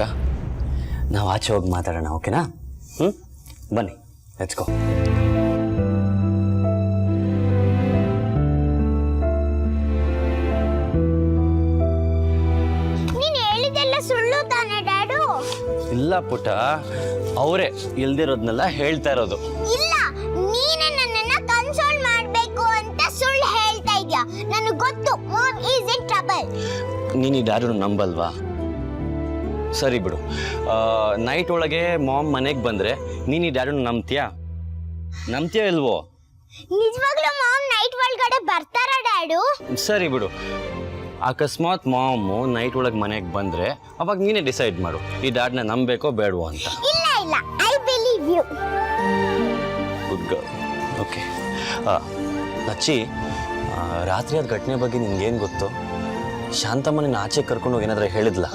ಪುಟ್ಟ, ನಾವು ಆಚೆ ಹೋಗಿ ಮಾತಾಡೋಣ, ಓಕೆನಾ? ಬನ್ನಿ, ಲೆಟ್ಸ್ ಗೋ. ಇಲ್ಲ ಪುಟ್ಟ, ಅವರೇ ಇಲ್ದಿರೋದ್ನೆಲ್ಲ ಹೇಳ್ತಾ ಇರೋದು. ಇಲ್ಲ, ನೀನೇ ನನ್ನನ್ನ ಕನ್ಸೋಲ್ ಮಾಡಬೇಕು ಅಂತ ಸುಳ್ಳು ಹೇಳ್ತಾ ಇದ್ಯಾ. ನನಗೆ ಗೊತ್ತು ಮಾಮ್ ಈಸ್ ಇನ್ ಟ್ರಬಲ್. ನೀನು ಈ ಡ್ಯಾಡನ್ನು ನಂಬಲ್ವಾ? ಸರಿ ಬಿಡು, ನೈಟ್ ಒಳಗೆ ಮಾಮ್ ಮನೆಗೆ ಬಂದರೆ ನೀನು ಈ ಡ್ಯಾಡನ್ನು ನಂಬ್ತೀಯಾ ಇಲ್ವೋ? ನಿಜವಾಗ್ಲೂ ಮಾಮ್ ನೈಟ್ ಒಳಗಡೆ ಬರ್ತಾರಾ ಡ್ಯಾಡು? ಸರಿ ಬಿಡು, ಅಕಸ್ಮಾತ್ ಮಾಮು ನೈಟ್ ಒಳಗೆ ಮನೆಗೆ ಬಂದರೆ ಅವಾಗ ನೀನೇ ಡಿಸೈಡ್ ಮಾಡು, ಈ ಡ್ಯಾಡ್ನ ನಂಬಬೇಕೋ ಬೇಡವೋ ಅಂತ. ಇಲ್ಲ ಇಲ್ಲ, I believe you. Good girl. Okay Lacchi, ರಾತ್ರಿ ಆದ ಘಟನೆ ಬಗ್ಗೆ ನಿನ್ಗೇನು ಗೊತ್ತು? ಶಾಂತಮ್ಮ ನಿನ್ನ ಆಚೆ ಕರ್ಕೊಂಡು ಏನಾದರೂ ಹೇಳಿದ್ಲ?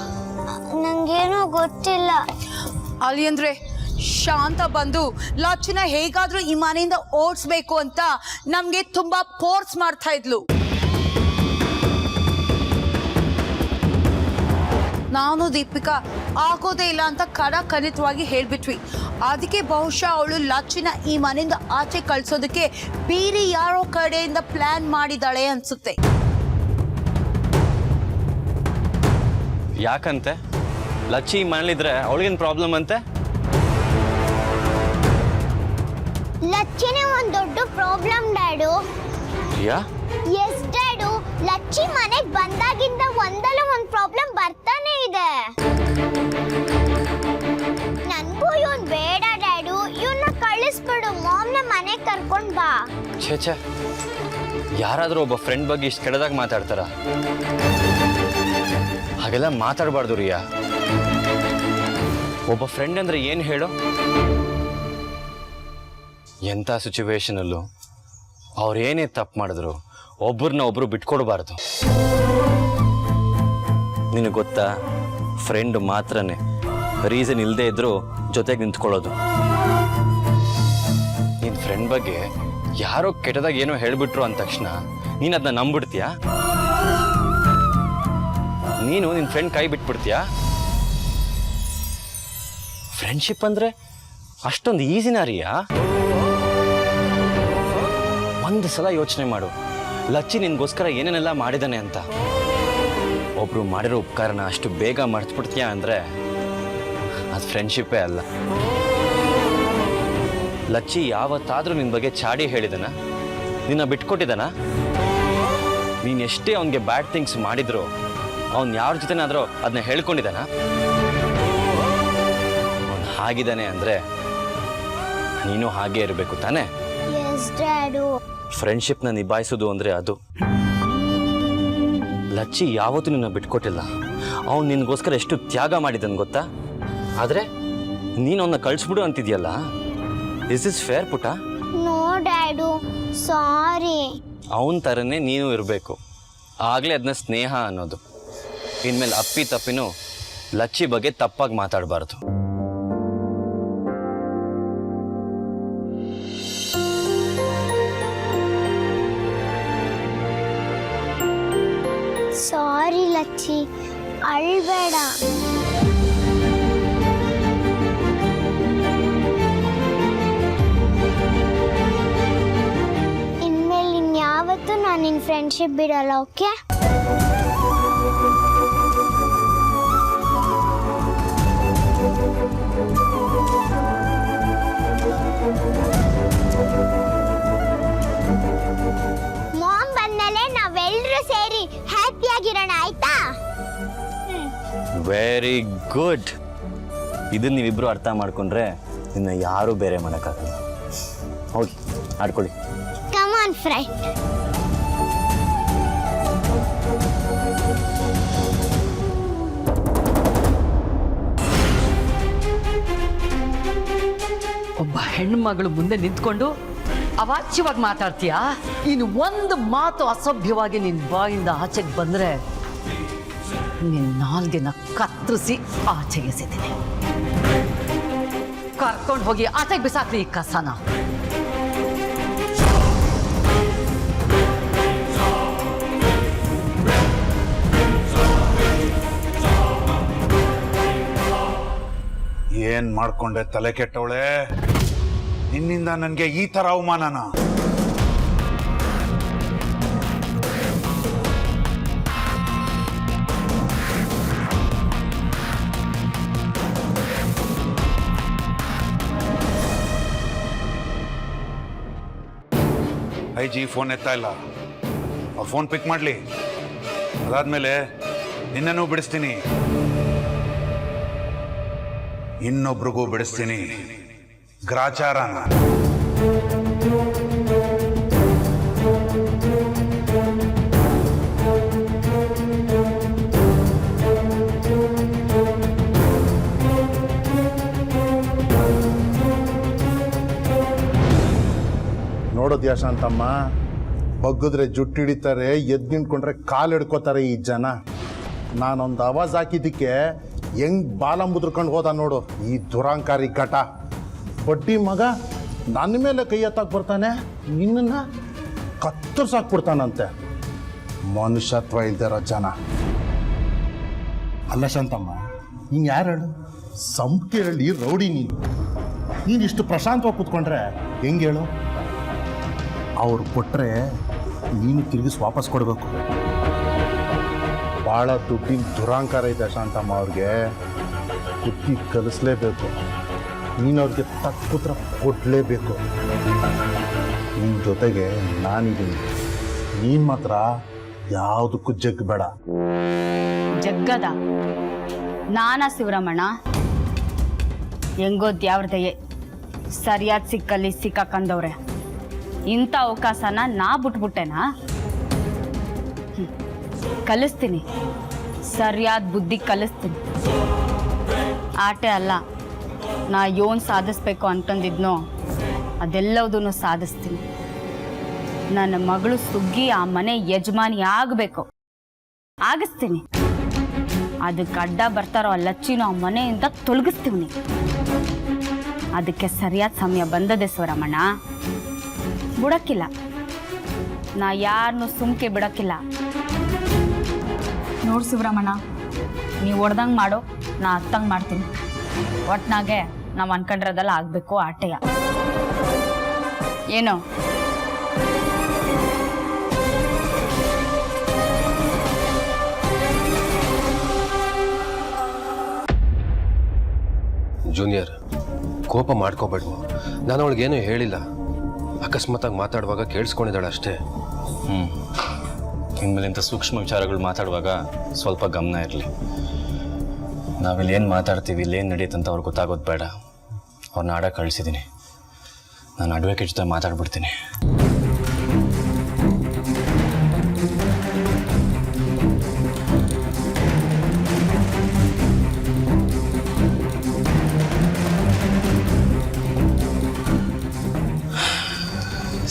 ನಂಗೇನೋ ಗೊತ್ತಿಲ್ಲ. ಅಲ್ಲಿ ಅಂದ್ರೆ ಶಾಂತ ಬಂದು ಲಚ್ಚಿನ ಹೇಗಾದ್ರೂ ಈ ಮನೆಯಿಂದ ಓಡಿಸ್ಬೇಕು ಅಂತ ನಮ್ಗೆ ತುಂಬಾ ಫೋರ್ಸ್ ಮಾಡ್ತಾ ಇದ್ಲು. ನಾನು ದೀಪಿಕಾ ಆಗೋದೇ ಇಲ್ಲ ಅಂತ ಖಂಡಿತವಾಗಿ ಹೇಳ್ಬಿಟ್ವಿ. ಅದಕ್ಕೆ ಬಹುಶಃ ಅವಳು ಲಚ್ಚಿನ ಈ ಮನೆಯಿಂದ ಆಚೆ ಕಳ್ಸೋದಕ್ಕೆ ಬೇರೆ ಯಾರೋ ಕಡೆಯಿಂದ ಪ್ಲಾನ್ ಮಾಡಿದಾಳೆ ಅನ್ಸುತ್ತೆ. ಯಾಕಂತೆ? ಲಚ್ಚಿ ಮನೇಲಿದ್ರೆ ಅವಳಿಗೇನು ಪ್ರಾಬ್ಲಮ್ ಅಂತೆ? ಲಚ್ಚಿನೇ ಒಂದು ದೊಡ್ಡ ಪ್ರಾಬ್ಲಮ್ ಡ್ಯಾಡು. ಯಾ? ಎಸ್ ಡ್ಯಾಡು, ಲಚ್ಚಿ ಮನೆಗೆ ಬಂದಾಗಿಂದ ಒಂದಲ್ಲ ಒಂದು ಪ್ರಾಬ್ಲಮ್ ಬರ್ತಾನೆ ಇದೆ. ನನ್ಗೂ ಇವನ್ ಬೇಡ ಡ್ಯಾಡು, ಇವನ್ನ ಕಳಿಸ್ಬಿಡು, ಮಾಮ್ನ ಮನೆಗೆ ಕರ್ಕೊಂಡ್ ಬಾ. ಛೇ, ಯಾರಾದರೂ ಒಬ್ಬ ಫ್ರೆಂಡ್ ಬಗ್ಗೆ ಇಷ್ಟು ಕೆಟ್ಟದಾಗ ಮಾತಾಡ್ತಾರ? ಹಾಗೆಲ್ಲ ಮಾತಾಡಬಾರ್ದು ರಿಯಾ. ಒಬ್ಬ ಫ್ರೆಂಡ್ ಅಂದ್ರೆ ಏನು ಹೇಳು? ಎಂಥ ಸಿಚುವೇಶನಲ್ಲೂ ಅವ್ರೇನೇ ತಪ್ಪು ಮಾಡಿದ್ರು ಒಬ್ಬರನ್ನ ಒಬ್ರು ಬಿಟ್ಕೊಡ್ಬಾರ್ದು. ನಿನಗೆ ಗೊತ್ತಾ, ಫ್ರೆಂಡ್ ಮಾತ್ರನೇ ರೀಸನ್ ಇಲ್ಲದೆ ಇದ್ರೂ ಜೊತೆಗೆ ನಿಂತ್ಕೊಳ್ಳೋದು. ನಿನ್ನ ಫ್ರೆಂಡ್ ಬಗ್ಗೆ ಯಾರೋ ಕೆಟ್ಟದಾಗ ಏನೋ ಹೇಳ್ಬಿಟ್ರು ಅಂದ ತಕ್ಷಣ ನೀನು ಅದನ್ನ ನಂಬಿಡ್ತೀಯಾ? ನೀನು ನಿನ್ನ ಫ್ರೆಂಡ್ ಕೈ ಬಿಟ್ಬಿಡ್ತೀಯಾ? ಫ್ರೆಂಡ್ಶಿಪ್ ಅಂದ್ರೆ ಅಷ್ಟೊಂದು ಈಸಿನಾ ರಿಯಾ? ಒಂದು ಸಲ ಯೋಚನೆ ಮಾಡು, ಲಚ್ಚಿ ನಿನ್ಗೋಸ್ಕರ ಏನೇನೆಲ್ಲ ಮಾಡಿದಾನೆ ಅಂತ. ಒಬ್ರು ಮಾಡಿರೋ ಉಪಕಾರನ ಅಷ್ಟು ಬೇಗ ಮರ್ತ್ಬಿಡ್ತೀಯಾ ಅಂದ್ರೆ ಅದು ಫ್ರೆಂಡ್ಶಿಪ್ಪೇ ಅಲ್ಲ. ಲಚ್ಚಿ ಯಾವತ್ತಾದ್ರೂ ನಿನ್ನ ಬಗ್ಗೆ ಚಾಡಿ ಹೇಳಿದನ? ನಿನ್ನ ಬಿಟ್ಕೊಟ್ಟಿದ್ದಾನ? ನೀನು ಎಷ್ಟೇ ಅವನಿಗೆ ಬ್ಯಾಡ್ ಥಿಂಗ್ಸ್ ಮಾಡಿದ್ರು ಅವನು ಯಾರ ಜೊತೆನಾದ್ರೂ ಅದನ್ನ ಹೇಳ್ಕೊಂಡಿದ್ದಾನ? ಅವನು ಹಾಗಿದ್ದಾನೆ ಅಂದ್ರೆ ನೀನು ಹಾಗೆ ಇರಬೇಕು ತಾನೆ? S dad. ಫ್ರೆಂಡ್ಶಿಪ್ನ ನಿಭಾಯಿಸೋದು ಅಂದ್ರೆ ಅದು. ಲಚ್ಚಿ ಯಾವತ್ತೂ ನಿನ್ನ ಬಿಟ್ಕೊಟ್ಟಿಲ್ಲ. ಅವನು ನಿನಗೋಸ್ಕರ ಎಷ್ಟು ತ್ಯಾಗ ಮಾಡಿದನ್ ಗೊತ್ತಾ? ಆದ್ರೆ ನೀನು ಅವನ್ನ ಕಳಿಸ್ಬಿಡು ಅಂತಿದ್ಯಲ್ಲ, ಇಸ್ ಇಸ್ ಫೇರ್ ಪುಟ? ನೋ ಡ್ಯಾಡು, ಸಾರಿ. ಅವನ ಥರನೇ ನೀನು ಇರಬೇಕು, ಆಗಲೇ ಅದನ್ನ ಸ್ನೇಹ ಅನ್ನೋದು. ಇನ್ಮೇಲೆ ಅಪ್ಪಿ ತಪ್ಪಿನೂ ಲಚ್ಚಿ ಬಗ್ಗೆ ತಪ್ಪಾಗಿ ಮಾತಾಡಬಾರ್ದು. ಸಾರಿ ಲಚ್ಚಿ, ಅಳ್ಬೇಡ. ಇನ್ಮೇಲೆ ಇನ್ಯಾವತ್ತೂ ನಾನು ನಿನ್ನ ಫ್ರೆಂಡ್ಶಿಪ್ ಬಿಡಲ್ಲ, ಓಕೆ? ಮಾಮ್ ಬಂದ್ಮೇಲೆ ನಾವೆಲ್ಲರೂ ಸೇರಿ ಹ್ಯಾಪಿಯಾಗಿರೋಣ, ಆಯ್ತಾ? Very good. ಇದನ್ನ ನೀವಿಬ್ರು ಅರ್ಥ ಮಾಡ್ಕೊಂಡ್ರೆ ನಿನ್ನ ಯಾರು ಬೇರೆ ಮಾಡೋಕ್ಕಾಗಲ್ಲ. ಹೋಗಿ ಆಡ್ಕೊಳ್ಳಿ. Come on friend. ಒಬ್ಬ ಹೆಣ್ಮಗಳು ಮುಂದೆ ನಿಂತ್ಕೊಂಡು ಅವಾಚ್ಯವಾಗಿ ಮಾತಾಡ್ತೀಯಾ? ಇನ್ನು ಒಂದು ಮಾತು ಅಸಭ್ಯವಾಗಿ ನಿನ್ನ ಬಾಯಿಂದ ಆಚೆಗೆ ಬಂದರೆ ನಿನ್ನ ನಾಲ್ಗೆನ ಕತ್ತರಿಸಿ ಆಚೆಗೆ ಎಸೆತೀನಿ. ಕರ್ಕೊಂಡು ಹೋಗಿ ಆಚೆಗೆ ಬಿಸಾಕ್ರಿ ಈ ಕಸನ. ಏನ್ ಮಾಡ್ಕೊಂಡೆ ತಲೆ ಕೆಟ್ಟವಳೆ? ನಿನ್ನಿಂದ ನನ್ಗೆ ಈ ತರ ಅವಮಾನನ? ಐ ಜಿ ಫೋನ್ ಎತ್ತಾ ಇಲ್ಲ. ಅವ್ರು ಫೋನ್ ಪಿಕ್ ಮಾಡ್ಲಿ, ಅದಾದ್ಮೇಲೆ ನಿನ್ನೂ ಬಿಡಿಸ್ತೀನಿ, ಇನ್ನೊಬ್ರಿಗೂ ಬಿಡಿಸ್ತೀನಿ ಗ್ರಾಚಾರನ. ನೋಡೋದ್ಯಾ ಶಾಂತಮ್ಮ, ಬಗ್ಗಿದ್ರೆ ಜುಟ್ಟು ಹಿಡಿತಾರೆ, ಎದ್ದು ನಿಂತ್ಕೊಂಡ್ರೆ ಕಾಲು ಹಿಡ್ಕೋತಾರೆ ಈ ಜನ. ನಾನೊಂದು ಆವಾಜ್ ಹಾಕಿದ್ದಕ್ಕೆ ಹೆಂಗ್ ಬಾಲ ಮುದ್ರಕೊಂಡು ಹೋದ ನೋಡು ಈ ದುರಾಂಕಾರಿ ಘಟ. ಬಡ್ಡಿ ಮಗ ನನ್ನ ಮೇಲೆ ಕೈ ಎತ್ತಾಕ್ ಬರ್ತಾನೆ, ನಿನ್ನ ಕತ್ತರ್ಸಾಕ್ಬಿಡ್ತಾನಂತೆ. ಮನುಷ್ಯತ್ವ ಇಲ್ದಿರೋ ಜನ. ಅಲ್ಲ ಶಾಂತಮ್ಮ, ನೀನು ಯಾರು ಹೇಳು? ಸಂಖ್ಯೆಯಲ್ಲಿ ರೌಡಿ ನೀನು ಇಷ್ಟು ಪ್ರಶಾಂತವಾಗಿ ಕೂತ್ಕೊಂಡ್ರೆ ಹೆಂಗೆ ಹೇಳು? ಅವ್ರು ಕೊಟ್ಟರೆ ನೀನು ತಿರುಗಿಸಿ ವಾಪಸ್ ಕೊಡಬೇಕು. ಭಾಳ ದುಡ್ಡಿನ ದುರಾಂಕಾರ ಇದೆ ಶಾಂತಮ್ಮ ಅವ್ರಿಗೆ, ಬುದ್ಧಿ ಕಲಿಸ್ಲೇಬೇಕು. ನೀನು ಅವ್ರಿಗೆ ತಕ್ಕ ಉತ್ತರ ಕೊಡಲೇಬೇಕು. ನಿನ್ನ ಜೊತೆಗೆ ನಾನಿದ್ದೀನಿ, ನೀನು ಮಾತ್ರ ಯಾವುದಕ್ಕೂ ಜಗ್ಬೇಡ. ಜಗ್ಗದ ನಾನಾ ಶಿವರಮಣ, ಹೆಂಗೋ ದ್ಯಾವ್ರದಯೇ ಸರಿಯಾದ ಸಿಕ್ಕಲ್ಲಿ ಸಿಕ್ಕಾಕಂದವ್ರೆ. ಇಂಥ ಅವಕಾಶನ ನಾ ಬಿಟ್ಬಿಟ್ಟೆನಾ? ಕಲಿಸ್ತೀನಿ, ಸರಿಯಾದ ಬುದ್ಧಿ ಕಲಿಸ್ತೀನಿ. ಆಟೆ ಅಲ್ಲ, ನಾ ಏನು ಸಾಧಿಸ್ಬೇಕು ಅಂತಂದಿದ್ನೋ ಅದೆಲ್ಲವುದನ್ನು ಸಾಧಿಸ್ತೀನಿ. ನನ್ನ ಮಗಳು ಸುಗ್ಗಿ ಆ ಮನೆ ಯಜಮಾನಿ ಆಗಬೇಕು, ಆಗಿಸ್ತೀನಿ. ಅದಕ್ಕೆ ಅಡ್ಡ ಬರ್ತಾರೋ ಆ ಲಚ್ಚಿನೋ ಆ ಮನೆಯಿಂದ ತೊಲಗಿಸ್ತೀವಿ. ಅದಕ್ಕೆ ಸರಿಯಾದ ಸಮಯ ಬಂದದೆ ಶಿವರಮಣ. ಬಿಡಕ್ಕಿಲ್ಲ, ನಾ ಯಾರನ್ನೂ ಸುಮ್ಕೆ ಬಿಡಕ್ಕಿಲ್ಲ. ನೋಡು ಶಿವರಮಣ, ನೀವು ಹೊಡ್ದಂಗೆ ಮಾಡೋ, ನಾ ಅತ್ತಂಗೆ ಮಾಡ್ತೀನಿ. ಒಟ್ನಾಗೆ ನಾವು ಅನ್ಕೊಂಡ್ರದೆಲ್ಲ ಆಗಬೇಕು ಆಟೆಯ. ಏನೋ ಜೂನಿಯರ್, ಕೋಪ ಮಾಡ್ಕೋಬೇಡ. ನಾನು ಅವಳಿಗೇನು ಹೇಳಿಲ್ಲ, ಅಕಸ್ಮಾತಾಗಿ ಮಾತಾಡುವಾಗ ಕೇಳಿಸ್ಕೊಂಡಿದ್ದಾಳೆ ಅಷ್ಟೇ. ಇನ್ಮೇಲೆ ಇಂಥ ಸೂಕ್ಷ್ಮ ವಿಚಾರಗಳು ಮಾತಾಡುವಾಗ ಸ್ವಲ್ಪ ಗಮನ ಇರಲಿ. ನಾವಿಲ್ಲಿ ಏನು ಮಾತಾಡ್ತೀವಿ, ಇಲ್ಲಿ ಏನು ನಡೆಯುತ್ತೆ ಅಂತ ಅವ್ರಿಗೆ ಗೊತ್ತಾಗೋದು ಬೇಡ. ಅವ್ರನ್ನ ಆಡ ಕಳಿಸಿದ್ದೀನಿ, ನಾನು ಅಡ್ವೊಕೇಟ್ ಜೊತೆ ಮಾತಾಡ್ಬಿಡ್ತೀನಿ.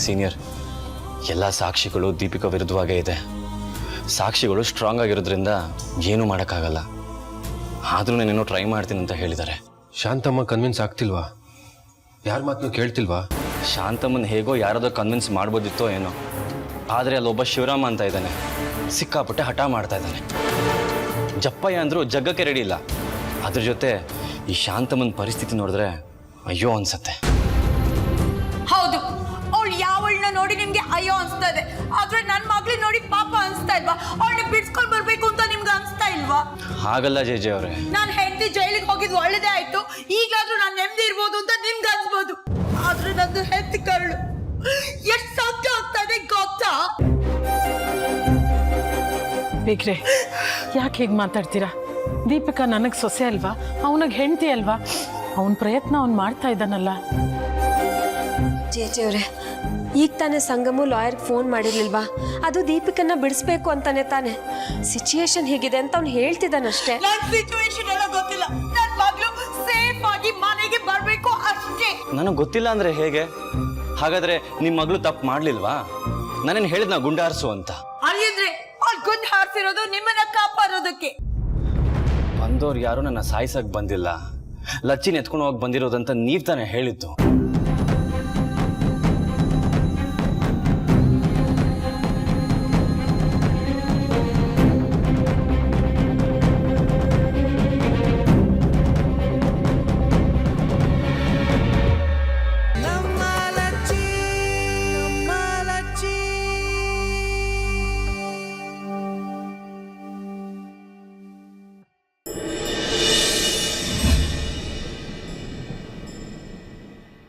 ಸೀನಿಯರ್, ಎಲ್ಲ ಸಾಕ್ಷಿಗಳು ದೀಪಿಕಾ ವಿರುದ್ಧವಾಗೇ ಇದೆ. ಸಾಕ್ಷಿಗಳು ಸ್ಟ್ರಾಂಗ್ ಆಗಿರೋದ್ರಿಂದ ಏನೂ ಮಾಡೋಕ್ಕಾಗಲ್ಲ. ಆದರೂ ನಾನೇನೋ ಟ್ರೈ ಮಾಡ್ತೀನಿ ಅಂತ ಹೇಳಿದ್ದಾರೆ. ಶಾಂತಮ್ಮ ಕನ್ವಿನ್ಸ್ ಆಗ್ತಿಲ್ವಾ? ಯಾರ ಮಾತನ್ನು ಕೇಳ್ತಿಲ್ವಾ? ಶಾಂತಮ್ಮನ ಹೇಗೋ ಯಾರಾದರೂ ಕನ್ವಿನ್ಸ್ ಮಾಡ್ಬೋದಿತ್ತೋ ಏನೋ, ಆದರೆ ಅಲ್ಲೊಬ್ಬ ಶಿವರಾಮ ಅಂತ ಇದ್ದಾನೆ, ಸಿಕ್ಕಾಪಟ್ಟೆ ಹಠ ಮಾಡ್ತಾ ಇದ್ದಾನೆ. ಜಪ್ಪಯ್ಯ ಅಂದರೂ ಜಗ್ಗಕ್ಕೆ ರೆಡಿ ಇಲ್ಲ. ಅದ್ರ ಜೊತೆ ಈ ಶಾಂತಮ್ಮನ ಪರಿಸ್ಥಿತಿ ನೋಡಿದ್ರೆ ಅಯ್ಯೋ ಅನ್ಸತ್ತೆ. ಹೌದು, ಅವಳು ಯಾವಳನ್ನ ನೋಡಿ ನಿಮ್ಗೆ ಅಯ್ಯೋ ಅನ್ಸ್ತಾ ಇದೆ, ಆದ್ರೆ ನನ್ನ ಮಗಳನ್ನ ನೋಡಿ ಪಾಪ ಅನ್ಸ್ತಾ ಇಲ್ವಾ? ಅವಳನ್ನ ಬಿಡ್ಸ್ಕೊಂಡ್ ಬರ್ಬೇಕು ಅಂತ ನಿಮ್ಗೆ ಅನ್ಸ್ತಾ ಇಲ್ವಾ? ಹಾಗಲ್ಲ ಜೆ ಅವರೇ, ನಾನು ಹೆಂಡತಿ ಜೈಲಿಗೆ ಹೋಗಿದ್ದು ಒಳ್ಳೇದೇ ಆಯ್ತು. ಈಗಾದ್ರೂ ನಾನು ನೆಮ್ಮದಿ ಇರ್ಬೋದು ಅಂತ ನಿಮ್ಗೆ ಅನ್ಸ್ಬೋದು, ಆದ್ರೆ ನಂದು ಹೆಂಡತಿ ಕರಳು ಎಷ್ಟು ಸಾಧ್ಯ ಆಗ್ತಾ ಇದೆ ಗೊತ್ತಾ? ಬೇಕ್ರೆ, ಯಾಕೆ ಹೇಗೆ ಮಾತಾಡ್ತೀರಾ? ದೀಪಿಕಾ ನನಗೆ ಸೊಸೆ ಅಲ್ವಾ, ಅವನಿಗೆ ಹೆಂಡತಿ ಅಲ್ವಾ? ಅವನ ಪ್ರಯತ್ನ ಅವ್ನು ಮಾಡ್ತಾ ಇದ್ದಾನಲ್ಲ. ಜೇಜೆಯವ್ರೆ, ಈಗ ತಾನೇ ಸಂಗಮು ಲಾಯರ್ಗೆ ಫೋನ್ ಮಾಡಿರ್ಲಿಲ್ವಾ? ಅದು ದೀಪಿಕನ್ನ ಬಿಡಿಸ್ಬೇಕು ಅಂತಾನೆ ತಾನೆ. ಸಿಚುಯೇಷನ್ ಹೇಗಿದೆ ಅಂತ ಅವ್ನು ಹೇಳ್ತಿದ್ದಾನಷ್ಟೇ. ನನ್ನ ಸಿಚುವೇಶನ್ ಎಲ್ಲ ಗೊತ್ತಿಲ್ಲ, ನನ್ನ ಮಗಳು ಸೇಫ್ ಆಗಿ ಮನೆಗೆ ಬರಬೇಕು ಅಷ್ಟೇ. ನನಗೆ ಗೊತ್ತಿಲ್ಲ ಅಂದರೆ ಹೇಗೆ? ಹಾಗಾದರೆ ನಿಮ್ಮ ಮಗಳು ತಪ್ಪು ಮಾಡಲಿಲ್ವಾ? ನಾನೇನು ಹೇಳಿದ್ನ ಗುಂಡಾರಿಸು ಅಂತ? ಅಲ್ಲಿದ್ರೆ ಅವ್ಳು ಗುಂಡು ಹಾರಿಸಿರೋದು ನಿಮ್ಮನ್ನ ಕಾಪಾಡೋದಕ್ಕೆ. ಬಂದವ್ರು ಯಾರು ನನ್ನ ಸಾಯಿಸಕ್ಕೆ ಬಂದಿಲ್ಲ, ಲಚ್ಚಿನ ಎತ್ಕೊಂಡು ಹೋಗಿ ಬಂದಿರೋದಂತ ನೀವು ತಾನೇ ಹೇಳಿದ್ದು.